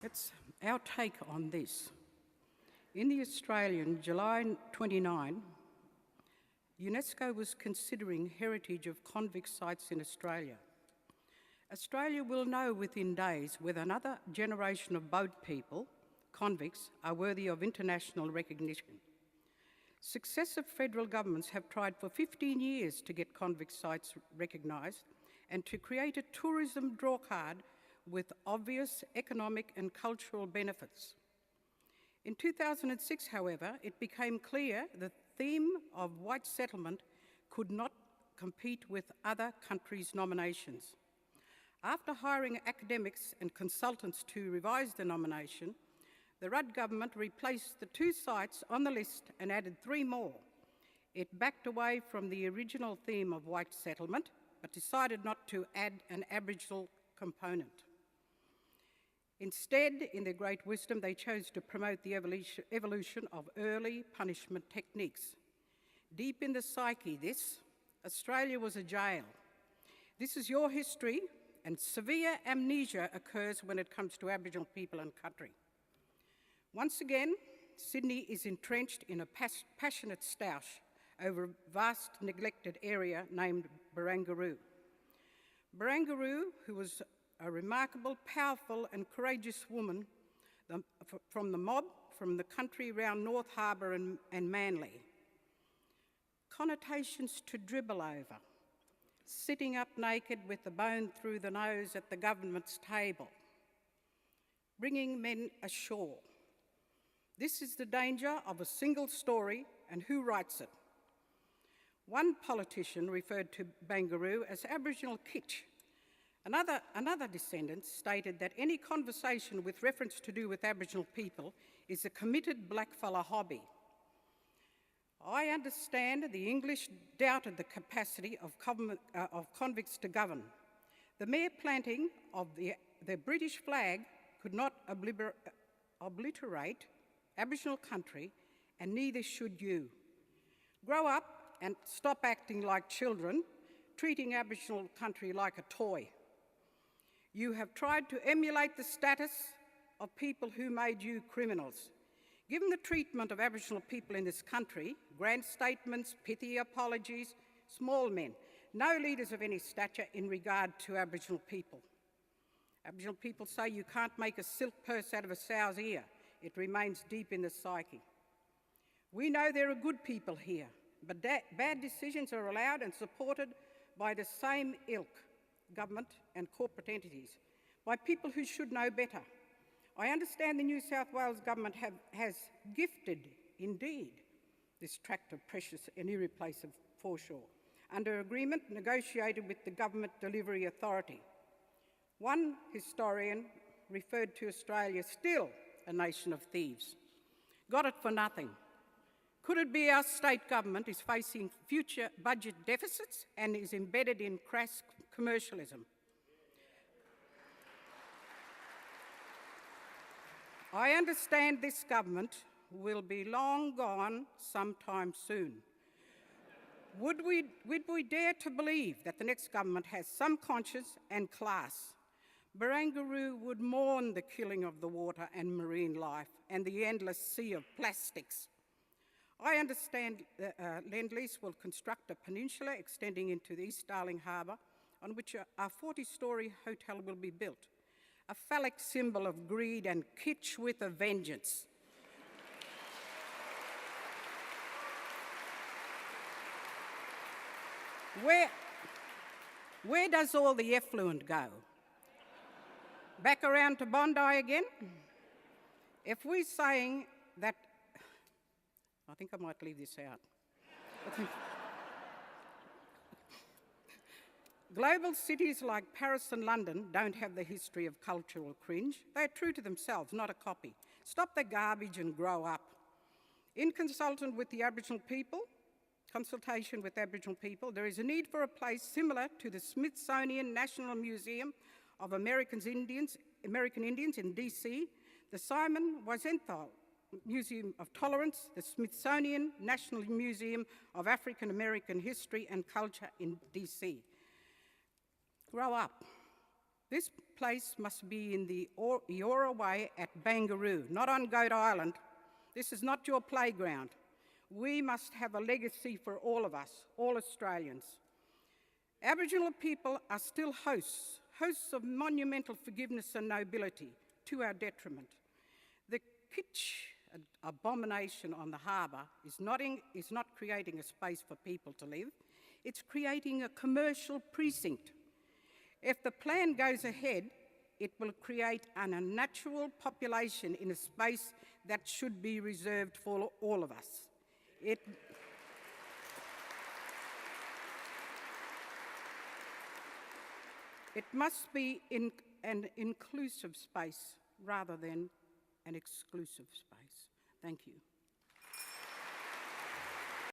It's our take on this. In the Australian, July 29, UNESCO was considering heritage of convict sites in Australia. Australia will know within days whether another generation of boat people, convicts, are worthy of international recognition. Successive federal governments have tried for 15 years to get convict sites recognised and to create a tourism drawcard with obvious economic and cultural benefits. In 2006, however, it became clear the theme of white settlement could not compete with other countries' nominations. After hiring academics and consultants to revise the nomination, the Rudd government replaced the 2 sites on the list and added 3 more. It backed away from the original theme of white settlement, but decided not to add an Aboriginal component. Instead, in their great wisdom, they chose to promote the evolution of early punishment techniques. Deep in the psyche, Australia was a jail. This is your history, and severe amnesia occurs when it comes to Aboriginal people and country. Once again, Sydney is entrenched in a passionate stoush over a vast neglected area named Barangaroo. Barangaroo, who was a remarkable, powerful and courageous woman from the mob, from the country around North Harbour and Manly. Connotations to dribble over. Sitting up naked with the bone through the nose at the government's table. Bringing men ashore. This is the danger of a single story and who writes it. One politician referred to Barangaroo as Aboriginal kitsch. Another descendant stated that any conversation with reference to do with Aboriginal people is a committed blackfella hobby. I understand the English doubted the capacity of convicts to govern. The mere planting of the British flag could not obliterate Aboriginal country, and neither should you. Grow up and stop acting like children, treating Aboriginal country like a toy. You have tried to emulate the status of people who made you criminals. Given the treatment of Aboriginal people in this country, grand statements, pithy apologies, small men, no leaders of any stature in regard to Aboriginal people. Aboriginal people say you can't make a silk purse out of a sow's ear. It remains deep in the psyche. We know there are good people here, but bad decisions are allowed and supported by the same ilk, government and corporate entities, by people who should know better. I understand the New South Wales government has gifted, indeed, this tract of precious and irreplaceable foreshore under agreement negotiated with the Government Delivery Authority. One historian referred to Australia still a nation of thieves. Got it for nothing. Could it be our state government is facing future budget deficits and is embedded in crass commercialism? I understand this government will be long gone sometime soon. Would we dare to believe that the next government has some conscience and class? Barangaroo would mourn the killing of the water and marine life and the endless sea of plastics. I understand Lend-Lease will construct a peninsula extending into the East Darling Harbour on which a 40-storey hotel will be built, a phallic symbol of greed and kitsch with a vengeance. Where does all the effluent go? Back around to Bondi again? If we're saying that, I think I might leave this out. Global cities like Paris and London don't have the history of cultural cringe. They're true to themselves, not a copy. Stop the garbage and grow up. In consultation with the Aboriginal people, there is a need for a place similar to the Smithsonian National Museum of American Indians in DC, the Simon Wiesenthal Museum of Tolerance, the Smithsonian National Museum of African American History and Culture in DC. Grow up. This place must be in the Eora Way at Barangaroo, not on Goat Island. This is not your playground. We must have a legacy for all of us, all Australians. Aboriginal people are still hosts of monumental forgiveness and nobility, to our detriment. The kitsch abomination on the harbour is not creating a space for people to live, it's creating a commercial precinct. If the plan goes ahead, it will create an unnatural population in a space that should be reserved for all of us. It must be an inclusive space rather than an exclusive space. Thank you.